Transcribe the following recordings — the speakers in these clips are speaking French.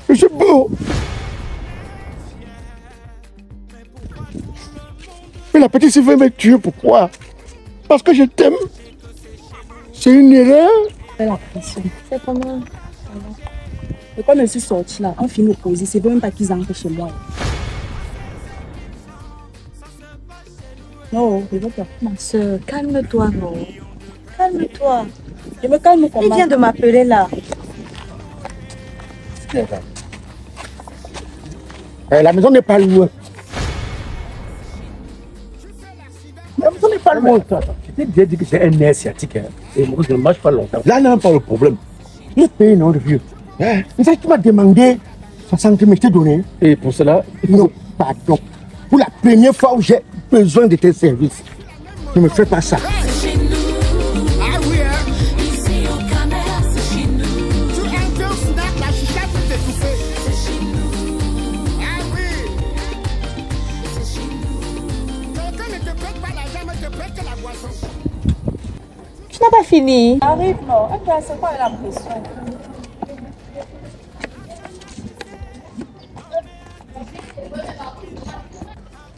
Je suis beau. Mais la petite veut me tuer, pourquoi? Parce que je t'aime. C'est une erreur. C'est la pression. C'est comment? Et quand je suis sortie là, on finit opposé. C'est même pas qu'ils entrent chez moi. Non, je veux pas. Ma soeur, calme-toi, non. Calme-toi. Je me calme comment? Il vient de m'appeler là. La maison n'est pas loin. La maison n'est pas loin. Je t'ai déjà dit que c'est un nez sciatique. Et moi, je ne marche pas longtemps. Là, n'a pas le problème. Le pays, non, le vieux. Mais ça, tu m'as demandé 60 000, je t'ai donné. Et pour cela, non, pardon. Pour la première fois où j'ai besoin de tes services, ne me fais pas ça. Tu n'as pas fini. Arrive, non. C'est quoi la pression?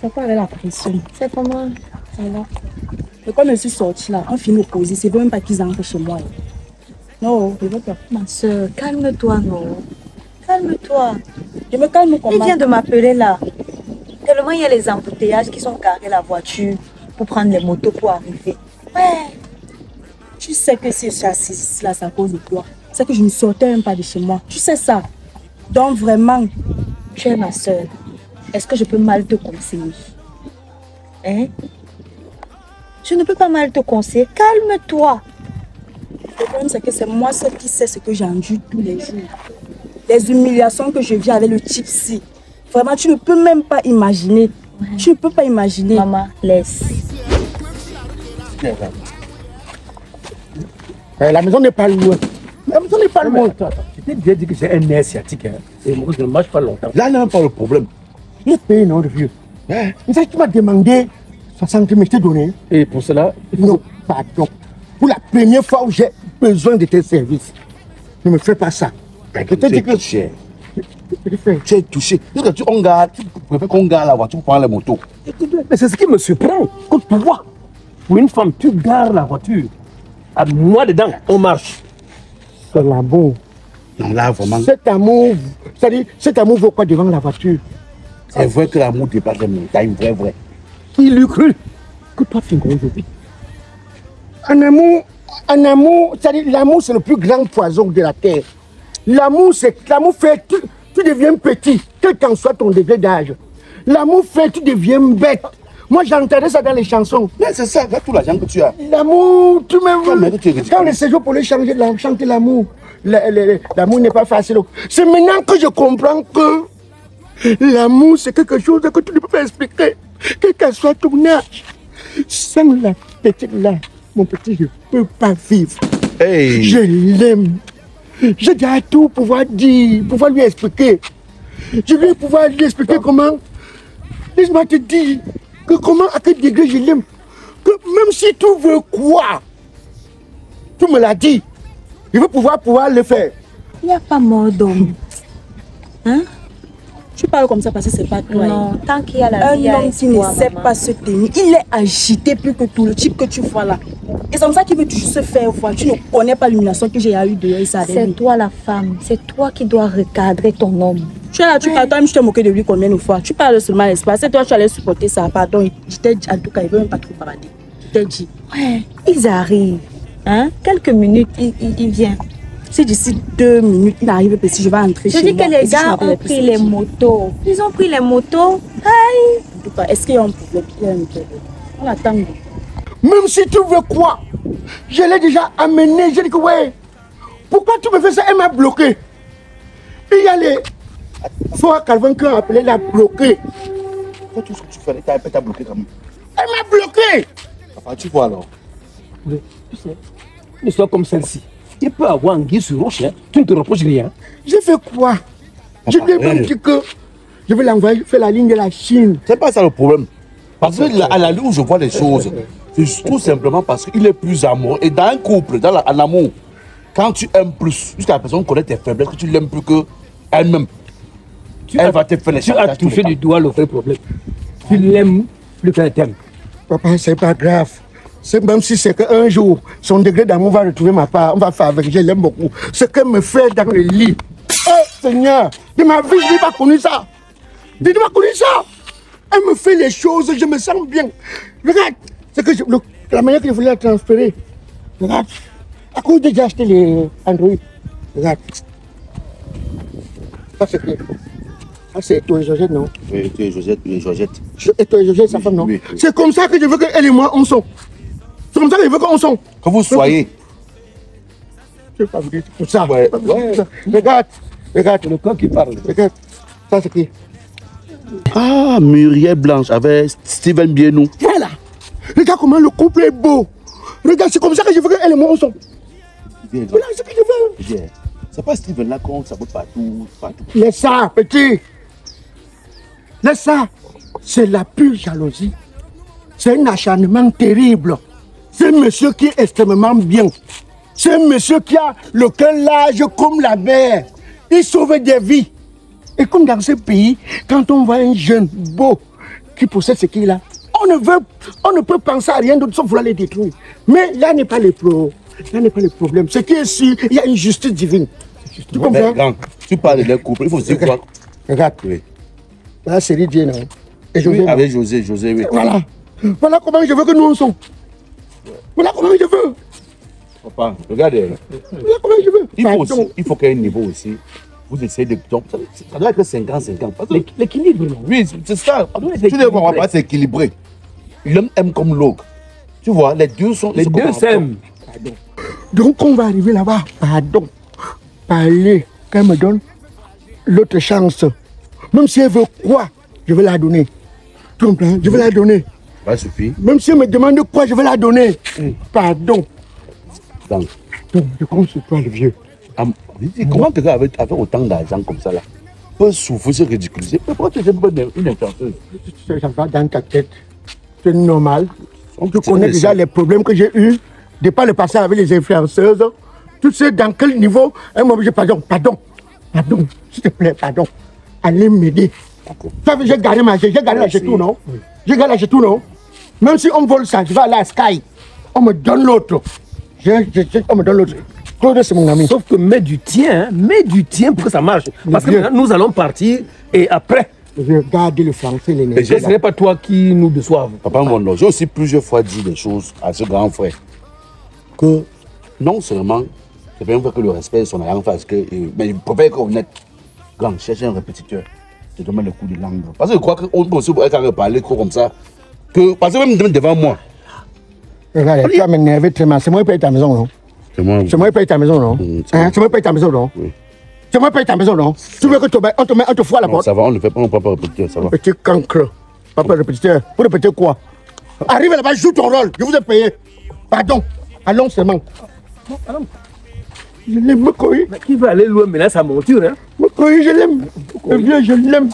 C'est quoi avec la pression? C'est comment? Ça va. Et quand je suis sortie là, on finit opposé. C'est même pas qu'ils entrent chez moi. Non, je veux pas. Ma soeur, calme-toi, non. Calme-toi. Je me calme comment? Il vient de m'appeler là. Tellement il y a les embouteillages qui sont garés la voiture pour prendre les motos pour arriver. Ouais. Tu sais que c'est ça, c'est à cause de toi. C'est que je ne sortais même pas de chez moi. Tu sais ça. Donc vraiment, tu es ma soeur. Est-ce que je peux mal te conseiller? Hein? Je ne peux pas mal te conseiller. Calme-toi. Le problème, c'est que c'est moi seule qui sais ce que j'endure tous les jours. Les humiliations que je vis avec le type-ci. Vraiment, tu ne peux même pas imaginer. Ouais. Tu ne peux pas imaginer. Maman, laisse. La maison n'est pas loin. La maison n'est pas loin. Je t'ai déjà dit que c'est un nez sciatique. Et moi, je ne marche pas longtemps. Là, n'a pas le problème. Le pays, non, le vieux. Mais ça, tu m'as demandé 60 000, je t'ai donné. Et pour cela, non, pardon. Pour la première fois où j'ai besoin de tes services, ne me fais pas ça. Je te dis que tu es touché. Est-ce que tu préfères qu'on garde la voiture pour prendre les motos? Mais c'est ce qui me surprend. Que toi, pour une femme, tu gares la voiture. À moi dedans, on marche. C'est l'amour. Non, là, vraiment. Cet amour, c'est-à-dire, cet amour vaut quoi devant la voiture? C'est vrai que l'amour dépasse les mots. T'as une vraie. Qui lui cru que toi, tu es aujourd'hui? Un amour, c'est-à-dire, l'amour, c'est le plus grand poison de la terre. L'amour fait, tu deviens petit, quel qu'en soit ton degré d'âge. L'amour fait, tu deviens bête. Moi, j'entendais ça dans les chansons. Mais c'est ça, avec tout l'argent que tu as. L'amour, tu me... Quand le séjour pour les chanter l'amour, l'amour n'est pas facile. C'est maintenant que je comprends que l'amour, c'est quelque chose que tu ne peux pas expliquer. Quel qu'en soit ton âge. Sans la petite là, mon petit, je ne peux pas vivre. Hey. Je l'aime. Je dois tout pouvoir dire, pouvoir lui expliquer. Je vais pouvoir lui expliquer comment. Laisse-moi te dire que comment, à quel degré je l'aime. Que même si tu veux quoi, tu me l'as dit. Je veux pouvoir le faire. Il n'y a pas mort d'homme. Hein? Tu parles comme ça parce que c'est pas toi. Non, tant qu'il y a la vie. Un homme qui ne sait pas se tenir, il est agité plus que tout, le type que tu vois là. Et c'est comme ça qu'il veut toujours se faire voir. Tu ne connais pas l'illumination que j'ai eu dehors. C'est toi la femme, c'est toi qui dois recadrer ton homme. Tu es là, tu parles, toi-même je t'ai moqué de lui combien de fois. Tu parles seulement l'espace, c'est toi tu allais supporter ça. Pardon, je t'ai dit en tout cas, il ne veut même pas trop parler. Je t'ai dit. Ouais, ils arrivent. Hein? Quelques minutes, il vient. Si d'ici 2 minutes, il arrive petit, je vais entrer chez moi. Je dis que les gars ont pris les motos. Ils ont pris les motos. Aïe. En tout cas, est-ce qu'il y a un problème? On attend. Même si tu veux quoi, je l'ai déjà amené. J'ai dit que ouais. Pourquoi tu me fais ça? Elle m'a bloqué. Il y a les... Faut Calvin qui a appelé la bloqué. Pourquoi tout ce que tu fais, t'as bloqué quand même? Elle m'a bloqué. Enfin, tu vois alors. Oui, tu sais, une histoire comme celle-ci. Tu peux avoir un guise sur roche, hein? Tu ne te reproches rien. J'ai fait quoi? Je lui ai même dit que je vais l'envoyer faire la ligne de la Chine. C'est pas ça le problème. Parce que à la ligne où je vois les choses, c'est tout simplement parce qu'il est plus amoureux. Et dans un couple, en amour, quand tu aimes plus, jusqu'à la personne connaît tes faiblesses, que tu l'aimes plus que Elle-même. Elle va te faire les Tu as touché du doigt le vrai problème. Tu l'aimes plus qu'un thème. Papa, c'est pas grave. C'est même si c'est qu'un jour, son degré d'amour va retrouver ma part, on va faire avec, je l'aime beaucoup. Ce qu'elle me fait dans le lit. Oh Seigneur, de ma vie, je n'ai pas connu ça. Je n'ai pas connu ça. Elle me fait les choses, je me sens bien. Regarde, c'est que la manière que je voulais la transférer. Regarde, à cause de j'ai acheté les Android. Regarde. Ça c'est quoi? Ça c'est toi et Georgette, non? Oui, tu es Georgette, oui, Georgette. Et toi et Georgette, sa femme, non? Oui, oui. C'est comme ça que je veux qu'elle et moi, on sont. C'est comme ça que je veux qu'on soit. Que vous soyez. Je ne sais pas vous dire pour ça. Ouais, Regarde, regarde. Le corps qui parle. Regarde. Ça c'est qui? Ah, Muriel Blanche avec Steven Bienou. Voilà. Regarde comment le couple est beau. Regarde, c'est comme ça que je veux qu'elle et moi, on sont. Voilà ce que je veux. C'est pas Steven là qu'on sabote partout, partout. Laisse ça, petit. Laisse ça. C'est la pure jalousie. C'est un acharnement terrible. C'est un monsieur qui est extrêmement bien. C'est un monsieur qui a le cœur large comme la mer. Il sauve des vies. Et comme dans ce pays, quand on voit un jeune beau qui possède ce qu'il a, on ne peut penser à rien d'autre sauf vouloir les détruire. Mais là n'est pas le problème. Ce qui est sûr, il y a une justice divine. Tu comprends? Grand, tu parles de leur couple, il faut se voir. Regarde. Oui. Voilà, c'est Dieu, non? Et José, Oui, avec José, oui. voilà. Voilà comment je veux que nous en sommes. Voilà comment je veux. Papa, regardez. Voilà comment je veux. Il faut qu'à un niveau aussi, vous essayez de... Ça doit être 50-50. L'équilibre, non? Oui, c'est ça. Tu ne comprends pas, c'est équilibré. L'homme aime comme l'autre. Tu vois, les deux sont... Les deux s'aiment. Donc on va arriver là-bas. Pardon. Parler, qu'elle me donne l'autre chance. Même si elle veut quoi, je vais la donner. Tu comprends? Je vais la donner. Ça suffit. Même si elle me demande quoi, je vais la donner. Pardon. Donc, je compte sur toi, le vieux. Comment quelqu'un avec autant d'argent comme ça là peut souffrir, se ridiculiser? Pourquoi tu es une influenceuse? Ça va dans ta tête. C'est normal. Tu connais déjà les problèmes que j'ai eus de par le passé avec les influenceuses. Tu sais dans quel niveau elle m'a dit pardon, s'il te plaît, pardon. Allez m'aider. J'ai gardé ma j'ai gardé la tout, non? J'ai gardé la tout, non? Même si on vole ça, je vais aller à Sky. On me donne l'autre. On me donne l'autre. Claude, c'est mon ami. Sauf que mets du tien pour que ça marche. Parce que maintenant, nous allons partir et après. Je vais garder le français, les ce n'est pas toi qui nous déçoive. Papa Mondo, j'ai aussi plusieurs fois dit des choses à ce grand frère. Que non seulement, c'est bien vrai que le respect est son arrière face, mais il préfère être honnête. Grand, cherche un répétiteur. Je te demande le coup de langue. Parce que je crois qu'on peut aussi parler trop comme ça. Parce que même devant moi. Regarde, tu vas m'énerver très mal. C'est moi qui paye ta maison, non? C'est moi qui paye ta maison, non? C'est moi qui paye ta maison, non? Oui. C'est moi qui paye ta maison, non? Tu veux que on te fout à la porte? Ça va, on ne fait pas, on ne peut pas répéter, ça va. Petit cancre. Papa répétiteur. Pour répéter quoi? Arrive là-bas, joue ton rôle. Je vous ai payé. Pardon. Allons seulement. Je l'aime, Mokoï. Qui va aller loin maintenant sa monture, hein? Mokoï, je l'aime. Le vieux, je l'aime.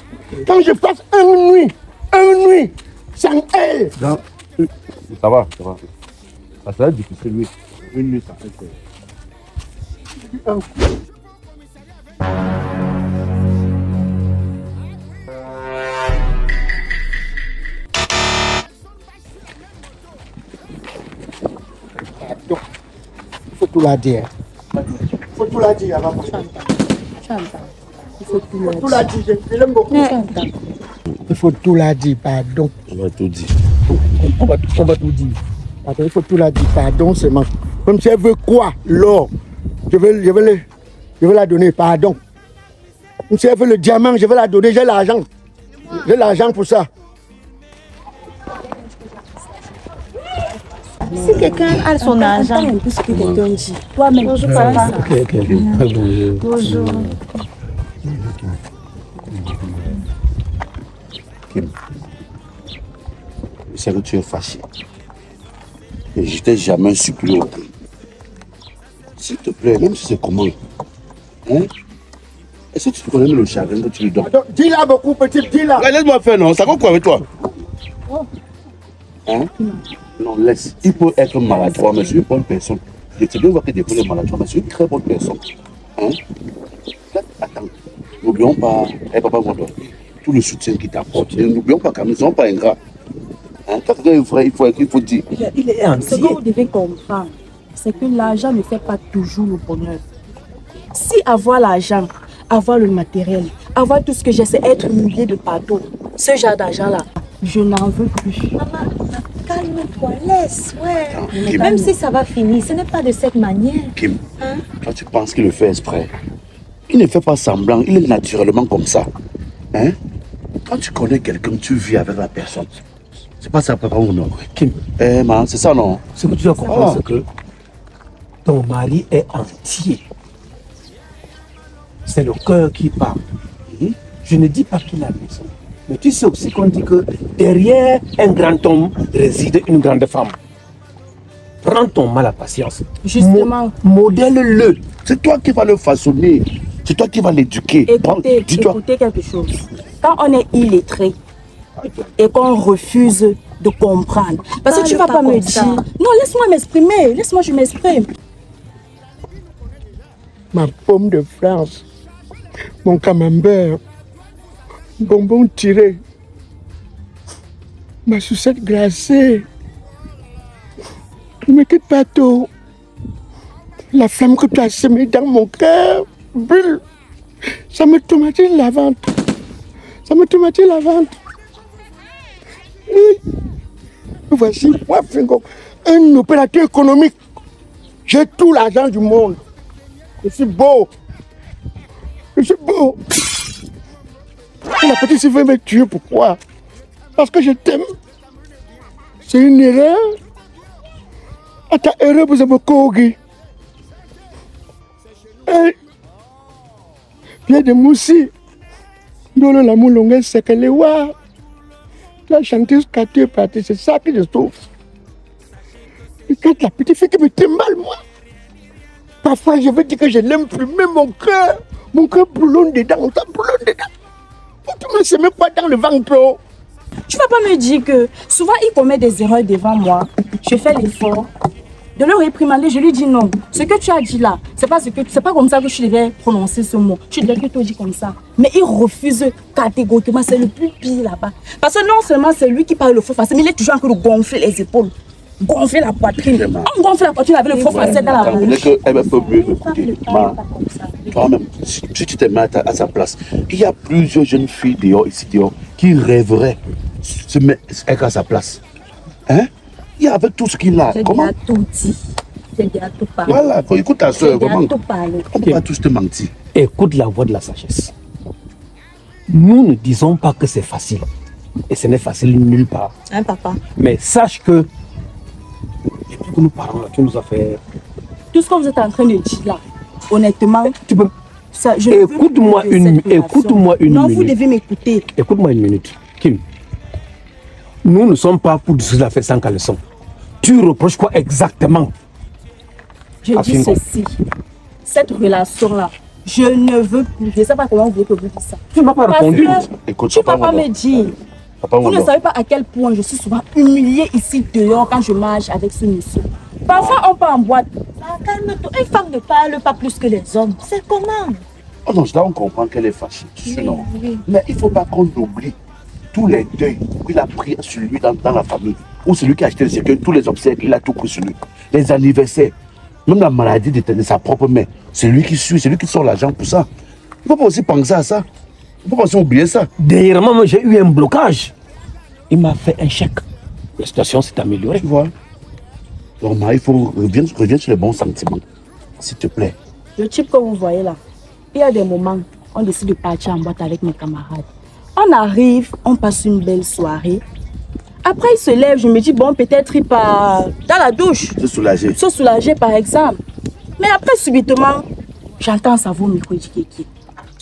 Quand je passe une nuit, sans elle. Non. Ça va. Ça va être difficile, oui. Une nuit sans elle. Il faut tout la dire. Il faut tout la dire avant. Il faut tout la dire. Je l'aime beaucoup. Il faut tout la dire, pardon. On va tout dire. On va tout dire. Pardon, il faut tout la dire, pardon seulement. Comme si elle veut quoi, l'or, je vais la donner, pardon. Comme si elle veut le diamant, je vais la donner, j'ai l'argent. J'ai l'argent pour ça. Si quelqu'un a son argent, un peu ce que quelqu'un dit. Toi-même, bonjour papa. Ok. Bonjour. Kim, je sais que tu es fâché. Et je t'ai jamais supplié autant. S'il te plaît, même si c'est comment, hein? Est-ce que tu connais le chagrin que tu lui donnes? Dis-la beaucoup, petit, dis-la. Laisse-moi faire, non? Ça va quoi avec toi? Hein? Non, laisse. Il peut être maladroit, mais c'est une bonne personne. Je te dis voir que des fois, maladroit, mais c'est une très bonne personne. Hein? Attends. N'oublions pas, papa Mondo, tout le soutien qu'il t'apporte. N'oublions pas quand nous ne sommes pas ingrats. Hein? Quand quelqu'un est vrai, il faut dire. Il est entier. Ce que vous devez comprendre, c'est que l'argent ne fait pas toujours le bonheur. Si avoir l'argent, avoir le matériel, avoir tout ce que j'ai, c'est être mouillé de partout, ce genre d'argent-là, je n'en veux plus. Maman, calme-toi, laisse, ouais. Kim. Même si ça va finir, ce n'est pas de cette manière. Kim, quand tu penses qu'il le fait exprès, il ne fait pas semblant, il est naturellement comme ça. Hein? Quand tu connais quelqu'un, tu vis avec la personne. C'est pas ça, papa ou non? Kim, C'est ça, non? ce que tu dois comprendre, c'est que ton mari est entier. C'est le cœur qui parle. Je ne dis pas qu'il a raison. Mais tu sais aussi qu'on dit que derrière un grand homme réside une grande femme. Prends ton mal à patience. Justement. Modèle-le. C'est toi qui vas le façonner. C'est toi qui vas l'éduquer. Écoutez quelque chose. Quand on est illettré et qu'on refuse de comprendre, parce que tu ne vas pas me dire... Non, laisse-moi m'exprimer. Laisse-moi, je m'exprime. Ma pomme de France, mon camembert, bonbon tiré, ma sucette glacée. Ne me quitte pas tôt. La flamme que tu as semée dans mon cœur brûle. Ça me traumatise la vente. Ça me traumatise la vente. Oui. Voici moi, Fingo, un opérateur économique. J'ai tout l'argent du monde. Je suis beau. Je suis beau. Et la petite veut me tuer, pourquoi? Parce que je t'aime. C'est une erreur. À ta erreur, vous avez cogi. Viens de Moussi. Dans le l'amour longue, c'est que les wa. Tu as chanté jusqu'à tu es parti. C'est ça que je trouve. Et quand la petite fille qui me fait mal, moi. Parfois, je veux dire que je l'aime plus, mais mon cœur boulonne dedans, ça boulonne dedans. Tu ne sais même pas dans le ventre. Tu ne vas pas me dire que souvent il commet des erreurs devant moi. Je fais l'effort de le réprimander, je lui dis non. Ce que tu as dit là, c'est pas comme ça que je devais prononcer ce mot. Tu devais plutôt dire comme ça. Mais il refuse catégoriquement, c'est le plus pire là-bas. Parce que non seulement c'est lui qui parle le faux français, mais il est toujours en train de gonfler les épaules. Gonfler la poitrine. On gonfle la poitrine avec le faux français dans la bouche. Elle peut mieux écouter. Toi-même, si tu te mets à sa place, il y a plusieurs jeunes filles ici dehors qui rêveraient se mettre à sa place. Hein? Il y a avec tout ce qu'il a. Comment? Tout dit. J'ai déjà tout parlé. Voilà, écoute ta soeur. Comment? Tout parlé. On ne peut pas tous te mentir. Écoute la voix de la sagesse. Nous ne disons pas que c'est facile. Et ce n'est facile nulle part. Hein, papa? Mais sache que depuis que nous parlons là, tu nous as fait... Tout ce que vous êtes en train de dire là, honnêtement, Tu peux... ça, Écoute-moi une minute. Non, vous devez m'écouter. Écoute-moi une minute. Kim, nous ne sommes pas pour discuter l'affaire sans caleçon. Tu reproches quoi exactement? Je dis ceci. Cette relation-là, je ne veux plus. Je ne sais pas comment vous voulez que vous dites ça. Tu ne m'as pas répondu. Écoute, Tu ne vas pas me dire. Vous ne savez pas à quel point je suis souvent humiliée ici dehors quand je marche avec ce monsieur. Parfois, on part en boîte. Ah, calme-toi. Une femme ne parle pas plus que les hommes. C'est comment? Oh non, là on comprend qu'elle est fâchée. Non. Mais il ne faut pas qu'on oublie tous les deuils qu'il a pris sur lui dans la famille. Ou celui qui a acheté le cercueil, tous les obsèques, il a tout pris sur lui. Les anniversaires, même la maladie de sa propre mère. C'est lui qui suit, c'est lui qui sort l'argent pour ça. Il ne faut pas aussi penser à ça. Il ne faut pas aussi oublier ça. Dernièrement, moi, j'ai eu un blocage. Il m'a fait un chèque. La situation s'est améliorée. Tu vois. Donc, il faut revenir sur les bons sentiments. S'il te plaît. Le type que vous voyez là, il y a des moments, on décide de partir en boîte avec mes camarades. On arrive, on passe une belle soirée. Après, il se lève, je me dis, bon, peut-être il part dans la douche. Se soulager. Se soulager, par exemple. Mais après, subitement, j'entends sa voix micro-étiquette.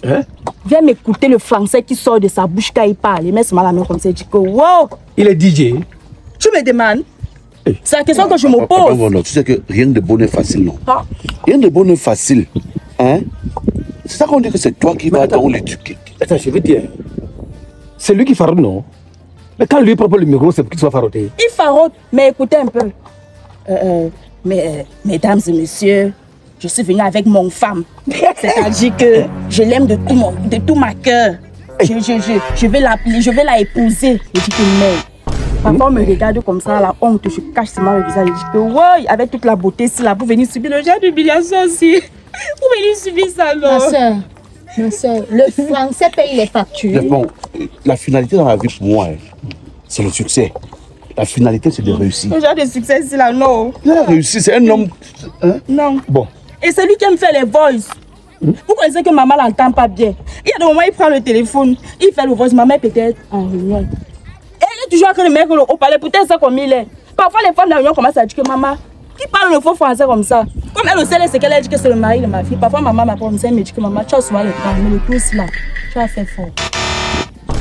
Hein? Viens m'écouter le français qui sort de sa bouche quand il parle. Il met ce mal à main comme ça, il dit que wow! Il est DJ. Tu me demandes? C'est la question que je me Papa, pose. non, tu sais que rien de bon n'est facile, non? Ah. Rien de bon n'est facile. Hein? C'est ça qu'on dit que c'est toi qui vas donc l'éduquer. Attends, je veux dire. C'est lui qui farote, non? Mais quand lui propose le micro, c'est pour qu'il soit faroté. Il farote, mais écoutez un peu. Mesdames et messieurs, Je suis venue avec mon femme. C'est-à-dire que je l'aime de tout ma cœur. Je vais l'appeler, je vais la épouser. Je dis que merde. Parfois on me regarde comme ça, la honte, je cache seulement le visage. Je dis que ouais, avec toute la beauté, c'est là, vous venez subir le genre d'humiliation aussi. Vous venez subir ça, non? Ma soeur, le français paye les factures. Bon, la finalité dans la vie pour moi, c'est le succès. La finalité, c'est de réussir. Le genre de succès, c'est là, non. Il a réussi, c'est un homme. Hein? Non. Bon. Et c'est lui qui aime faire les voices. Vous connaissez que maman l'entend pas bien. Il y a des moments, il prend le téléphone, il fait le voice, maman est peut-être en réunion. Et il est toujours avec le mec au palais, peut-être ça comme il est. Parfois, les femmes de la réunion commencent à dire que maman, qui parle le faux français comme ça. Comme elle aussi, c'est qu'elle a dit que c'est le mari de ma fille. Parfois, maman m'appelle comme ça, elle me dit que maman, tu as souvent le temps, mais le tout là, tu as fait fort.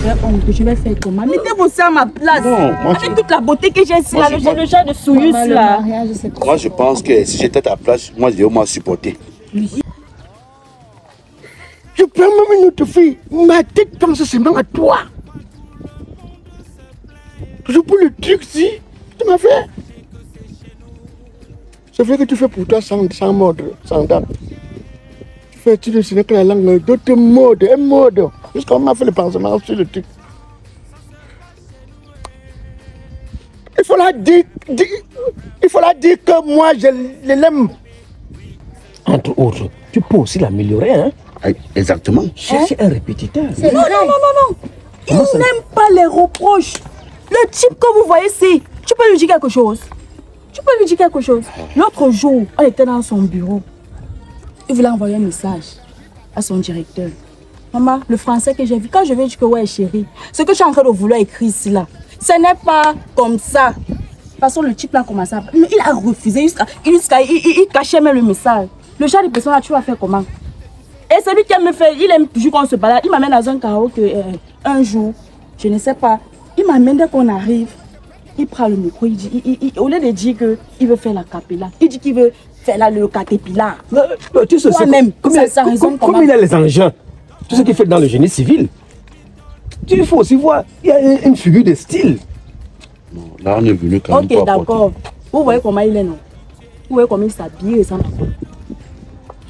Je vais faire comment? Mettez-vous ça à ma place. Non, moi, avec toute la beauté que j'ai ici, là, le genre de souillus là. Moi, je pense que si j'étais à ta place, moi, je vais au moins supporter. Je prends même une autre fille. Ma tête pense seulement à toi. Toujours pour le truc, si. Tu m'as fait. C'est vrai que tu fais pour toi sans mode, sans date. Tu fais, tu ne que la langue d'autres modes, un mode. Jusqu'à on m'a fait le pansement sur le truc. Il faut la dire que moi, je l'aime. Entre autres, tu peux aussi l'améliorer, hein? Exactement. Chercher un répétiteur. Non. Il n'aime pas les reproches. Le type que vous voyez, c'est... Tu peux lui dire quelque chose. L'autre jour, on était dans son bureau. Il voulait envoyer un message à son directeur. Maman, le français que j'ai vu, quand je vais dire que ouais chérie, ce que je suis en train de vouloir écrire ici là, ce n'est pas comme ça. De toute façon, le type là a commencé à... Mais il a refusé, il cachait même le message. Le genre de personne là, tu vas faire comment? Et celui qui me fait, il aime toujours qu'on se balade. Il m'amène dans un karaoké un jour, je ne sais pas. Il m'amène dès qu'on arrive. Il prend le micro, il dit, au lieu de dire qu'il veut faire la capella, il dit qu'il veut faire le caterpillar. Tu sais, toi-même, comme il a les engins, tout ce qu'il fait dans le génie civil, il faut aussi voir, il y a une figure de style. Non, là, on est venu quand même. Ok, d'accord. Vous voyez comment il est, non? Vous voyez comment il s'habille et ça.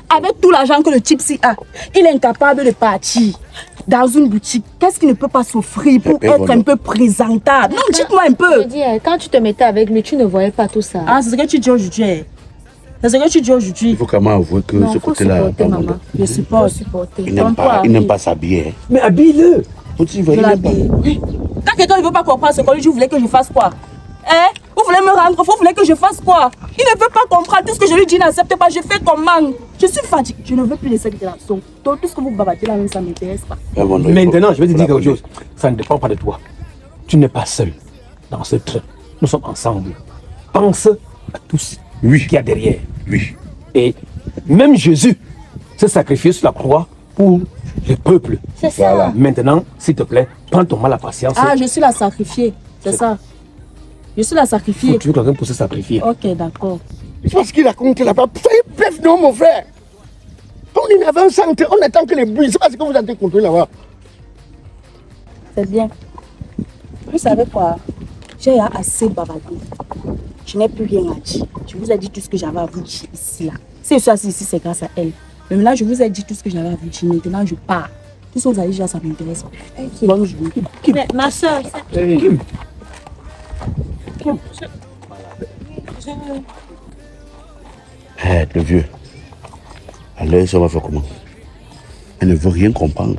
Avec tout l'argent que le type a, il est incapable de partir dans une boutique. Qu'est-ce qu'il ne peut pas s'offrir pour être un peu présentable? Non, dites-moi un peu. Je veux dire, quand tu te mettais avec lui, tu ne voyais pas tout ça. Ah, c'est ce que tu dis aujourd'hui. Il faut quand même avouer que ce côté-là... Je supporte. Il n'aime pas s'habiller. Mais habille-le. Je l'habille. Quand quelqu'un ne veut pas comprendre ce qu'on lui dit, vous voulez que je fasse quoi? Hein? Vous voulez me rendre, vous voulez que je fasse quoi? Il ne veut pas comprendre tout ce que je lui dis, n'accepte pas, je fais comment? Je suis fatiguée, je ne veux plus de cette relation. Donc tout ce que vous babattez là, ça ne m'intéresse pas. Maintenant, je vais te dire quelque chose. Ça ne dépend pas de toi. Tu n'es pas seul dans ce train. Nous sommes ensemble. Pense à tous qui y a derrière. Oui. Et même Jésus s'est sacrifié sur la croix pour le peuple. C'est ça. Voilà. Maintenant, s'il te plaît, prends ton mal à patience. Ah, je suis la sacrifiée, c'est ça. Je suis la sacrifiée. Faut tuer quelqu'un pour se sacrifier. Ok, d'accord. C'est parce qu'il a compté là-bas. Bref, non, mon frère. On est avant on attend que les bruits. C'est pas ce que vous avez compté là-bas. C'est bien. Vous savez quoi? J'ai assez bavardé. Je n'ai plus rien à dire. Je vous ai dit tout ce que j'avais à vous dire ici, là. Si je suis assise ici, c'est grâce à elle. Mais maintenant, je vous ai dit tout ce que j'avais à vous dire. Maintenant, je pars. Tout ce que vous avez dit, ça m'intéresse pas. Okay. Bonne journée. Mais ma soeur, Le vieux. Alors, ça va faire comment? Elle ne veut rien comprendre.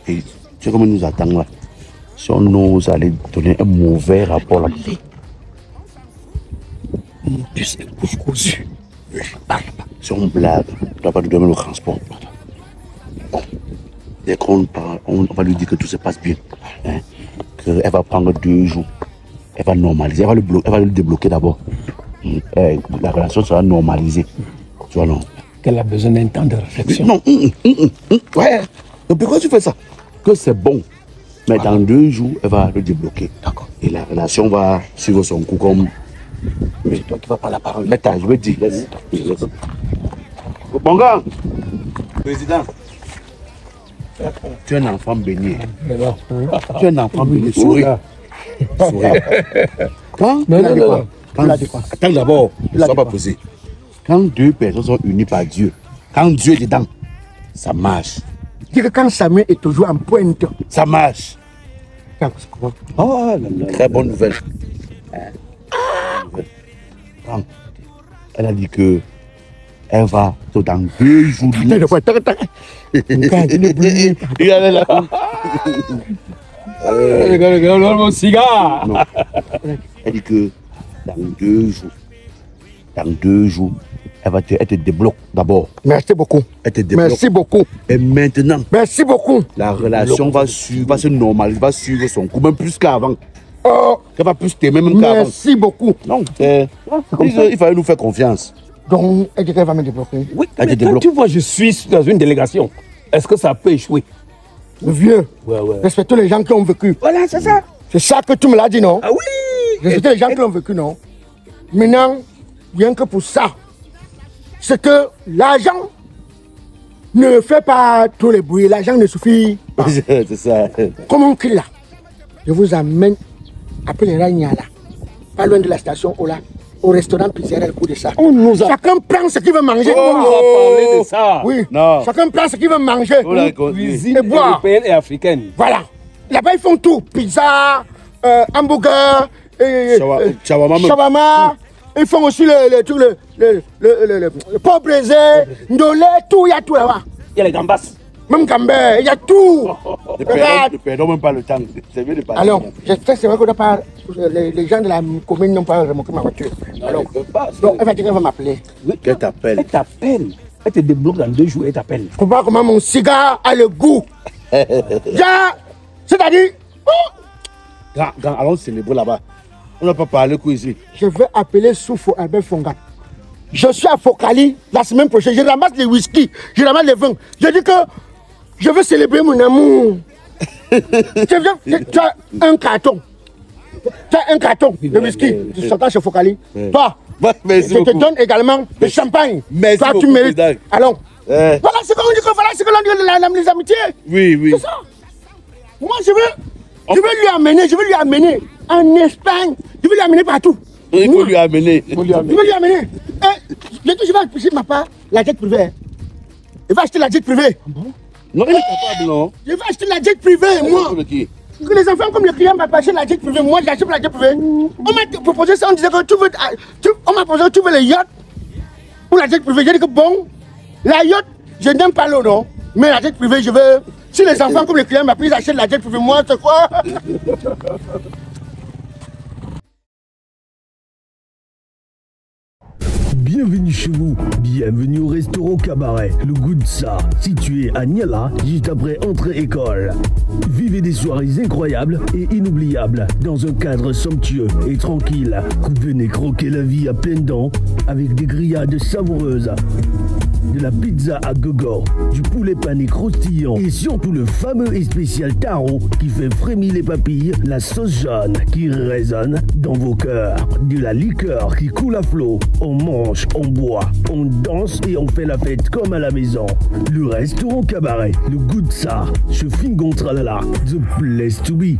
Et tu sais comment nous attend là? Si on ose aller donner un mauvais rapport là. Mon Dieu, c'est bouche cousue. Si on blague, on ne doit pas nous donner le transport. Bon. Dès qu'on parle, on va lui dire que tout se passe bien. Hein? Qu'elle va prendre 2 jours. Elle va normaliser. Elle va le débloquer d'abord. La relation sera normalisée. Tu vois, non? Qu'elle a besoin d'un temps de réflexion. Non. Ouais. Donc pourquoi tu fais ça? Que c'est bon. Mais dans 2 jours, elle va le débloquer. D'accord. Et la relation va suivre son cours comme... C'est toi qui vas prendre la parole. Mais je vais dire. Laisse. Bon gars. Président. Tu es un enfant béni. Tu es un enfant béni. Souris. Souris. Quand? Non. Attends d'abord. Ne sois pas posé. Quand deux personnes sont unies par Dieu, quand Dieu est dedans, ça marche. Dis que quand Samuel est toujours en pointe, ça marche. Oh, très bonne nouvelle. Elle a dit que elle va dans 2 jours. Regardez là. Regarde mon cigare. Non. Elle dit que dans 2 jours, elle te débloque d'abord. Merci beaucoup. Elle te débloque. Merci beaucoup. Et maintenant, merci beaucoup. La relation va se normaliser, va suivre son cours, même plus qu'avant. Oh, elle va plus t'aimer même qu'avant. Merci beaucoup. Non, il fallait nous faire confiance. Donc, elle dit qu'elle va me débloquer. Oui, mais quand tu vois, je suis dans une délégation. Est-ce que ça peut échouer? Le vieux, ouais. Respectez les gens qui ont vécu. Voilà, c'est ça. C'est ça que tu me l'as dit, non? Ah oui. Respectez les gens qui ont vécu, non? Maintenant, rien que pour ça, c'est que l'argent ne fait pas tous les bruits. L'argent ne suffit pas. C'est ça. Comme on crie là, je vous amène après les Ragnala, pas loin de la station Ola, au restaurant Pizzeria, le coup de ça. Chacun prend ce qu'il veut manger. On nous a parlé de ça. Oui. Non. Chacun prend ce qu'il veut manger. Cuisine européenne et africaine. Voilà. Là-bas, ils font tout. Pizza, hamburger, shawarma. Ils font aussi le porc braisé, ndolé, tout. Il y a tout là-bas. Il y a les gambas. Même gambé, il y a tout. Ne perdons même pas le temps. C'est mieux de parler. Alors, j'espère que c'est vrai que les gens de la commune n'ont pas remonté ma voiture. Alors, donc, elle va dire qu'elle va m'appeler. Qu'elle t'appelle. Elle t'appelle. Elle te débloque dans 2 jours, elle t'appelle. Je ne comprends pas comment mon cigare a le goût. C'est-à-dire... Grand, allons célébrer là-bas. On n'a pas parlé quoi ici. Je vais appeler Soufo Albert Fonga. Je suis à Fokali la semaine prochaine. Je ramasse les whisky, je ramasse les vins. Je dis que je veux célébrer mon amour. Tu as un carton. Tu as un carton de whisky. Tu sortas chez Fokali. Toi, je te donne également le champagne. Merci toi, beaucoup, tu mérites. Allons. Voilà ce qu'on dit, voilà ce que l'on dit, les amitiés. Oui. C'est ça. Moi, je veux lui amener en Espagne. Je veux lui amener partout. Il faut lui amener. Je veux lui amener. Je vais acheter ma part, la jet privée. Il va acheter la jet privée. Non, il est capable, non? Je vais acheter la jet privée, moi. Que les enfants comme le client m'ont acheté la jet privée, moi j'achète la jet privée. On m'a proposé ça, on disait que on m'a proposé tu veux les yachts ou la jet privée. J'ai dit que bon, la yacht, je n'aime pas l'eau, non. Mais la jet privée, je veux. Si les enfants comme le client m'ont pris, ils achètent la jet privée, moi c'est quoi? Bienvenue chez vous, bienvenue au restaurant Cabaret, le goût de ça, situé à Niala, juste après entrée école. Vivez des soirées incroyables et inoubliables dans un cadre somptueux et tranquille. Venez croquer la vie à pleines dents avec des grillades savoureuses, de la pizza à gogo, du poulet pané croustillant et surtout le fameux et spécial taro qui fait frémir les papilles, la sauce jaune qui résonne dans vos cœurs, de la liqueur qui coule à flot. On mange, on boit, on danse et on fait la fête comme à la maison. Le restaurant Cabaret, le goût de ça, je fingon tralala, the place to be.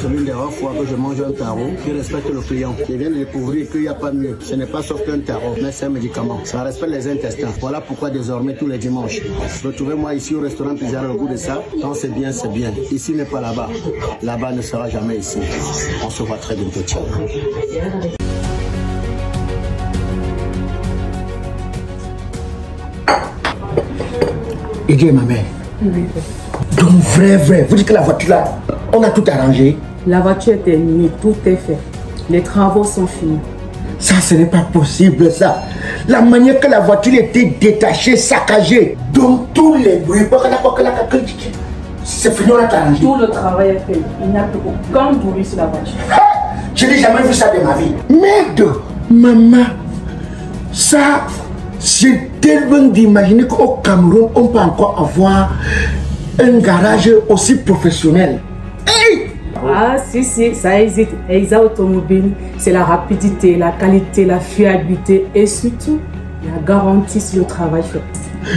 C'est l'une des rares fois que je mange un tarot qui respecte le client. Je viens de découvrir qu'il n'y a pas mieux. Ce n'est pas sauf qu'un tarot, mais c'est un médicament. Ça respecte les intestins. Voilà pourquoi désormais tous les dimanches, retrouvez-moi ici au restaurant Pizzeria, le goût de ça. Quand c'est bien, c'est bien. Ici n'est pas là-bas. Là-bas ne sera jamais ici. On se voit très bientôt. Ciao. Et ma mère. Oui. Donc vrai. Vous dites que la voiture là, on a tout arrangé. La voiture est terminée, tout est fait. Les travaux sont finis. Ça, ce n'est pas possible ça. La manière que la voiture était détachée, saccagée. Donc tous les bruits, c'est fini, on a tout arrangé. Tout le travail est fait. Il n'y a plus aucun bruit sur la voiture. Je n'ai jamais vu ça de ma vie. Merde, maman, ça, j'ai tellement d'imaginer qu'au Cameroun, on peut encore avoir un garage aussi professionnel. Hey! Ah si, ça existe. Eisa Automobile, c'est la rapidité, la qualité, la fiabilité et surtout la garantie sur le travail fait.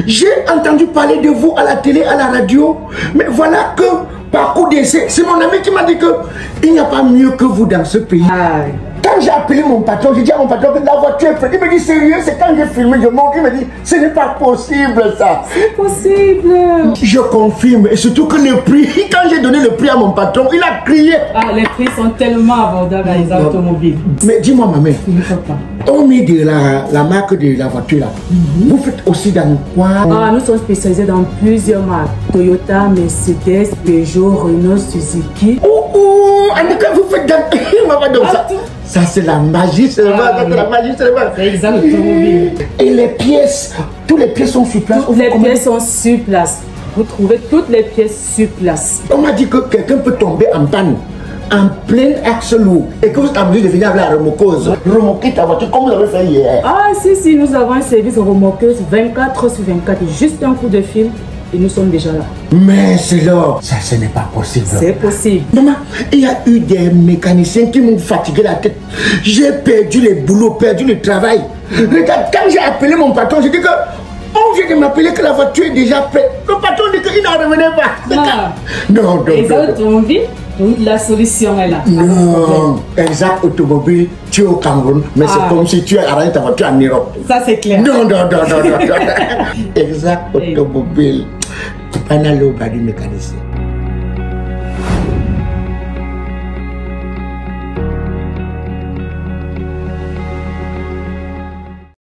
J'ai entendu parler de vous à la télé, à la radio, mais voilà que par coup d'essai, c'est mon ami qui m'a dit qu'il n'y a pas mieux que vous dans ce pays. Ah. Quand j'ai appelé mon patron, j'ai dit à mon patron que la voiture est prête. Il me dit sérieux, c'est quand j'ai filmé, je monte. Il me dit ce n'est pas possible ça. C'est possible. Je confirme. Et surtout que le prix, quand j'ai donné le prix à mon patron, il a crié. Ah, les prix sont tellement abordables à les automobiles. Mais dis-moi, maman, Il ne faut pas. hormis de la marque de la voiture là, vous faites aussi dans quoi? Ah, nous sommes spécialisés dans plusieurs marques. Toyota, Mercedes, Peugeot, Renault, Suzuki. En tout cas, vous faites dans... Ça c'est la magie, c'est la magie, c'est C'est exactement. Et les pièces, toutes les pièces sont sur place. Toutes les pièces sont sur place. Vous trouvez toutes les pièces sur place. On m'a dit que quelqu'un peut tomber en panne en plein axe lourd et que vous êtes obligé de venir avec la remorqueuse, remorquer ta voiture comme vous avez fait hier. Ah si, nous avons un service remorqueuse 24/24, juste un coup de fil et nous sommes déjà là. Mais c'est là, ça ce n'est pas possible. C'est possible. Maman, il y a eu des mécaniciens qui m'ont fatigué la tête. J'ai perdu le boulot, perdu le travail. Regarde, quand j'ai appelé mon patron, j'ai dit que on vient de m'appeler que la voiture est déjà prête. Le patron dit qu'il n'en revenait pas. Ah. Non. Exact automobile, la solution est là. Non, Exact Automobile, tu es au Cameroun, mais c'est comme si tu as arrêté ta voiture en Europe. Ça c'est clair. Non. Exact Automobile, Panalo Badi mécanicien.